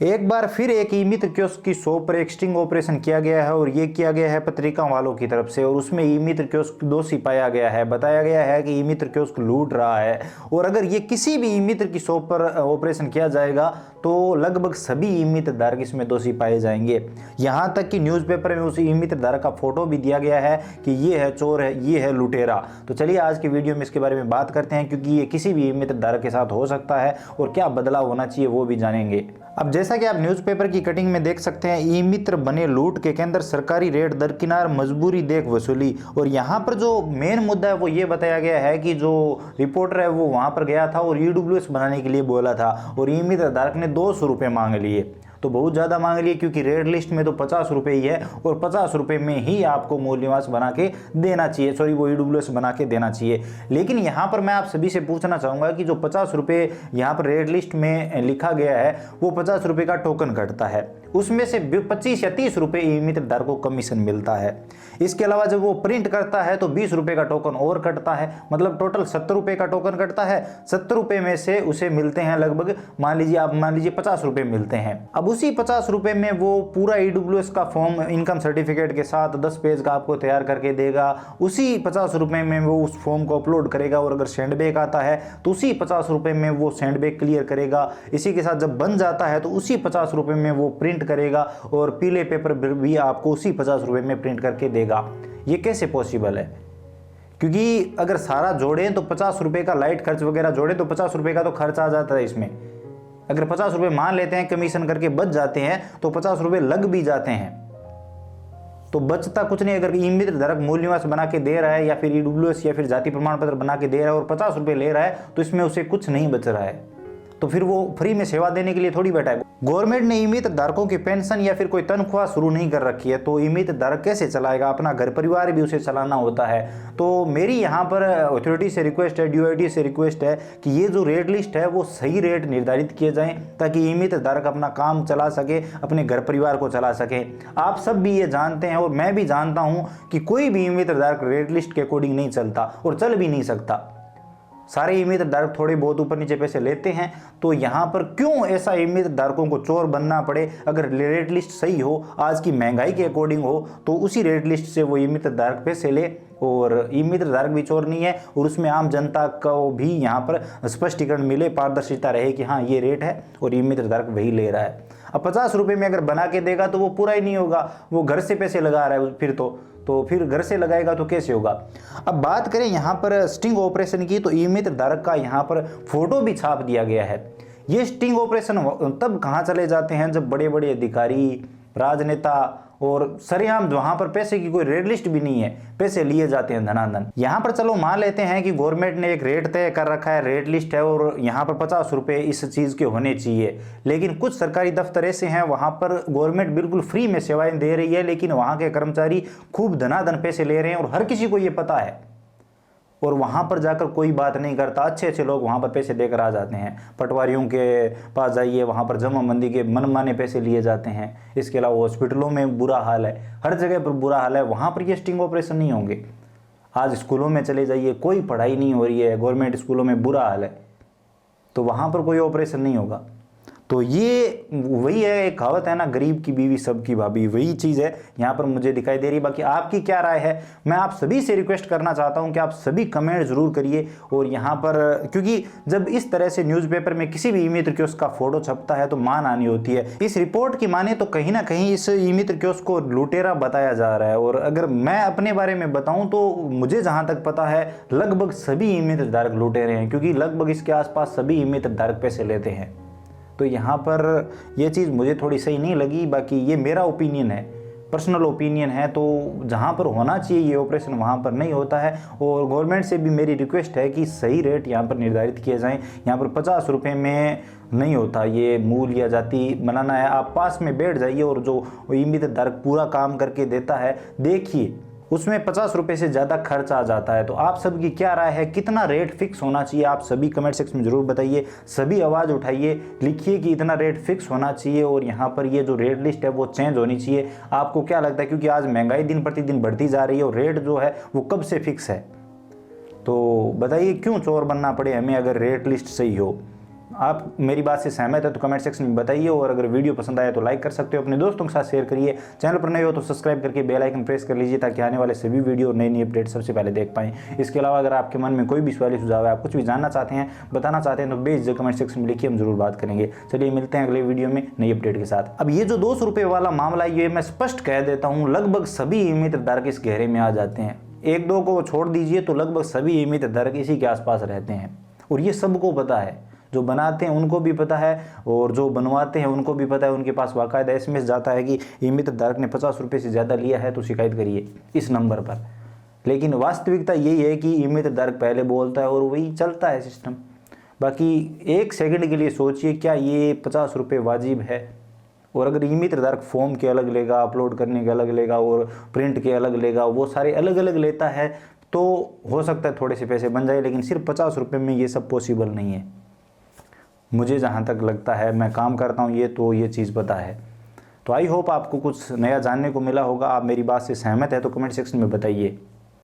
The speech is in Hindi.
एक बार फिर एक ई मित्र कियोस्क की शॉप पर एक स्टिंग ऑपरेशन किया गया है और ये किया गया है पत्रिका वालों की तरफ से, और उसमें ई मित्र कियोस्क दोषी पाया गया है। बताया गया है कि ई मित्र कियोस्क लूट रहा है, और अगर ये किसी भी ई मित्र की शॉप पर ऑपरेशन किया जाएगा तो लगभग सभी ई मित्र धारक इसमें दोषी पाए जाएंगे। यहाँ तक कि न्यूज़पेपर में उस ई मित्र धारक का फोटो भी दिया गया है कि ये है चोर है, ये है लुटेरा। तो चलिए आज की वीडियो में इसके बारे में बात करते हैं, क्योंकि ये किसी भी ई मित्र धारक के साथ हो सकता है और क्या बदलाव होना चाहिए वो भी जानेंगे। अब जैसा कि आप न्यूज़पेपर की कटिंग में देख सकते हैं, ई मित्र बने लूट के केंद्र, सरकारी रेट दरकिनार, मजबूरी देख वसूली। और यहाँ पर जो मेन मुद्दा है वो ये बताया गया है कि जो रिपोर्टर है वो वहाँ पर गया था और ईडब्ल्यूएस बनाने के लिए बोला था, और ई मित्र धारक ने 200 रुपये मांग लिए। तो बहुत ज़्यादा मांग लिए, क्योंकि रेट लिस्ट में तो 50 रुपये ही है, और 50 रुपये में ही आपको मूल निवास बना के देना चाहिए, सॉरी वो ईडब्ल्यूएस बना के देना चाहिए। लेकिन यहाँ पर मैं आप सभी से पूछना चाहूँगा कि जो 50 रुपये यहाँ पर रेट लिस्ट में लिखा गया है वो 50 रुपये का टोकन कटता है, उसमें से 25 या 30 रुपये ई मित्र धारक को कमीशन मिलता है। इसके अलावा जब वो प्रिंट करता है तो 20 रुपये का टोकन और कटता है, मतलब टोटल 70 रुपये का टोकन कटता है। 70 रुपये में से उसे मिलते हैं लगभग, मान लीजिए 50 रुपये मिलते हैं। अब उसी 50 रुपये में वो पूरा ईडब्ल्यूएस का फॉर्म इनकम सर्टिफिकेट के साथ 10 पेज का आपको तैयार करके देगा। उसी 50 रुपये में वो उस फॉर्म को अपलोड करेगा, और अगर सेंडबैक आता है तो उसी 50 रुपये में वो सेंडबैक क्लियर करेगा। इसी के साथ जब बन जाता है तो उसी 50 रुपये में वो प्रिंट करेगा, और पीले पेपर भी आपको उसी 50 रुपये में प्रिंट करके देगा। ये कैसे पॉसिबल है? क्योंकि अगर सारा जोड़ें तो 50 रुपये का लाइट खर्च वगैरह जोड़े तो 50 रुपये का तो खर्च आ जाता है इसमें। अगर 50 रुपये मान लेते हैं कमीशन करके बच जाते हैं तो 50 रुपये लग भी जाते हैं, तो बचता कुछ नहीं। अगर ई मित्र धारक मूल निवास बना के दे रहा है, या फिर ईडब्ल्यूएस या फिर जाति प्रमाण पत्र बना के दे रहा है और 50 रुपये ले रहा है, तो इसमें उसे कुछ नहीं बच रहा है। तो फिर वो फ्री में सेवा देने के लिए थोड़ी बैठा है। गवर्नमेंट ने ई मित्र धारकों की पेंशन या फिर कोई तनख्वाह शुरू नहीं कर रखी है, तो ई मित्र धारक कैसे चलाएगा? अपना घर परिवार भी उसे चलाना होता है। तो मेरी यहाँ पर अथॉरिटी से रिक्वेस्ट है, DOIT से रिक्वेस्ट है कि ये जो रेट लिस्ट है वो सही रेट निर्धारित किए जाएं, ताकि ई मित्र धारक अपना काम चला सके, अपने घर परिवार को चला सके। आप सब भी ये जानते हैं और मैं भी जानता हूँ कि कोई भी ई मित्र धारक रेट लिस्ट के अकॉर्डिंग नहीं चलता और चल भी नहीं सकता। सारे ई मित्र धारक थोड़े बहुत ऊपर नीचे पैसे लेते हैं, तो यहाँ पर क्यों ऐसा ई मित्र धारकों को चोर बनना पड़े? अगर रेट लिस्ट सही हो, आज की महंगाई के अकॉर्डिंग हो, तो उसी रेट लिस्ट से वो ई मित्र धारक पैसे ले, और ई मित्र धारक भी चोर नहीं है, और उसमें आम जनता को भी यहाँ पर स्पष्टीकरण मिले, पारदर्शिता रहे कि हाँ ये रेट है और ई मित्र धारक वही ले रहा है। अब 50 रुपये में अगर बना के देगा तो वो पूरा ही नहीं होगा, वो घर से पैसे लगा रहा है, फिर घर से लगाएगा तो कैसे होगा? अब बात करें यहाँ पर स्टिंग ऑपरेशन की, तो ई मित्र धारक का यहाँ पर फोटो भी छाप दिया गया है। ये स्टिंग ऑपरेशन तब कहाँ चले जाते हैं जब बड़े बड़े अधिकारी, राजनेता और सरेआम वहां पर पैसे की कोई रेट लिस्ट भी नहीं है, पैसे लिए जाते हैं धनाधन। यहाँ पर चलो मान लेते हैं कि गवर्नमेंट ने एक रेट तय कर रखा है, रेट लिस्ट है, और यहाँ पर 50 रुपये इस चीज के होने चाहिए। लेकिन कुछ सरकारी दफ्तर ऐसे हैं वहां पर गवर्नमेंट बिल्कुल फ्री में सेवाएं दे रही है, लेकिन वहां के कर्मचारी खूब धनाधन पैसे ले रहे हैं, और हर किसी को ये पता है, और वहाँ पर जाकर कोई बात नहीं करता। अच्छे अच्छे लोग वहाँ पर पैसे देकर आ जाते हैं। पटवारियों के पास जाइए, वहाँ पर जमाबंदी के मनमाने पैसे लिए जाते हैं। इसके अलावा हॉस्पिटलों में बुरा हाल है, हर जगह पर बुरा हाल है, वहाँ पर ये स्टिंग ऑपरेशन नहीं होंगे। आज स्कूलों में चले जाइए, कोई पढ़ाई नहीं हो रही है, गवर्नमेंट स्कूलों में बुरा हाल है, तो वहाँ पर कोई ऑपरेशन नहीं होगा। तो ये वही है, एक कहावत है ना, गरीब की बीवी सबकी भाभी, वही चीज़ है यहाँ पर मुझे दिखाई दे रही। बाकी आपकी क्या राय है? मैं आप सभी से रिक्वेस्ट करना चाहता हूँ कि आप सभी कमेंट जरूर करिए। और यहाँ पर क्योंकि जब इस तरह से न्यूज़पेपर में किसी भी ई मित्र कियोस्क का फोटो छपता है तो मान आनी होती है। इस रिपोर्ट की माने तो कहीं ना कहीं इस ई मित्र कियोस्क को लुटेरा बताया जा रहा है। और अगर मैं अपने बारे में बताऊँ तो मुझे जहाँ तक पता है लगभग सभी ई मित्र धारक लुटेरे हैं, क्योंकि लगभग इसके आसपास सभी ई मित्र धारक पैसे लेते हैं। तो यहाँ पर यह चीज़ मुझे थोड़ी सही नहीं लगी। बाकी ये मेरा ओपिनियन है, पर्सनल ओपिनियन है। तो जहाँ पर होना चाहिए ये ऑपरेशन वहाँ पर नहीं होता है। और गवर्नमेंट से भी मेरी रिक्वेस्ट है कि सही रेट यहाँ पर निर्धारित किए जाएं। यहाँ पर 50 रुपये में नहीं होता ये मूल या जाति बनाना है। आप पास में बैठ जाइए और जो ई मित्र धारक पूरा काम करके देता है देखिए, उसमें 50 रुपये से ज़्यादा खर्च आ जाता है। तो आप सबकी क्या राय है, कितना रेट फिक्स होना चाहिए? आप सभी कमेंट सेक्शन में ज़रूर बताइए, सभी आवाज़ उठाइए, लिखिए कि इतना रेट फिक्स होना चाहिए और यहाँ पर ये जो रेट लिस्ट है वो चेंज होनी चाहिए। आपको क्या लगता है? क्योंकि आज महंगाई दिन प्रतिदिन बढ़ती जा रही है और रेट जो है वो कब से फिक्स है। तो बताइए क्यों चोर बनना पड़े हमें अगर रेट लिस्ट सही हो। आप मेरी बात से सहमत है तो कमेंट सेक्शन में बताइए, और अगर वीडियो पसंद आए तो लाइक कर सकते हो, अपने दोस्तों के साथ शेयर करिए। चैनल पर नए हो तो सब्सक्राइब करके बेल आइकन प्रेस कर लीजिए ताकि आने वाले सभी वीडियो और नई नई अपडेट सबसे पहले देख पाएं। इसके अलावा अगर आपके मन में कोई भी सवाल सुझाव है, आप कुछ भी जानना चाहते हैं, बताना चाहते हैं तो बेझिझक कमेंट सेक्शन में लिखिए, हम जरूर बात करेंगे। चलिए मिलते हैं अगले वीडियो में नई अपडेट के साथ। अब ये जो 200 रुपये वाला मामला, ये मैं स्पष्ट कह देता हूँ, लगभग सभी ई-मित्र धारक इस घेरे में आ जाते हैं। एक दो को छोड़ दीजिए तो लगभग सभी ई-मित्र धारक इसी के आसपास रहते हैं, और ये सबको पता है। जो बनाते हैं उनको भी पता है, और जो बनवाते हैं उनको भी पता है। उनके पास बाकायदा SMS जाता है कि ई-मित्र धारक ने 50 रुपये से ज़्यादा लिया है तो शिकायत करिए इस नंबर पर। लेकिन वास्तविकता यही है कि ई-मित्र धारक पहले बोलता है और वही चलता है सिस्टम। बाकी एक सेकंड के लिए सोचिए, क्या ये 50 रुपये वाजिब है? और अगर ई-मित्र धारक फॉर्म के अलग लेगा, अपलोड करने के अलग लेगा, और प्रिंट के अलग लेगा, वो सारे अलग अलग लेता है, तो हो सकता है थोड़े से पैसे बन जाए, लेकिन सिर्फ 50 रुपये में ये सब पॉसिबल नहीं है। मुझे जहाँ तक लगता है, मैं काम करता हूँ तो ये चीज़ पता है। तो आई होप आपको कुछ नया जानने को मिला होगा। आप मेरी बात से सहमत है तो कमेंट सेक्शन में बताइए।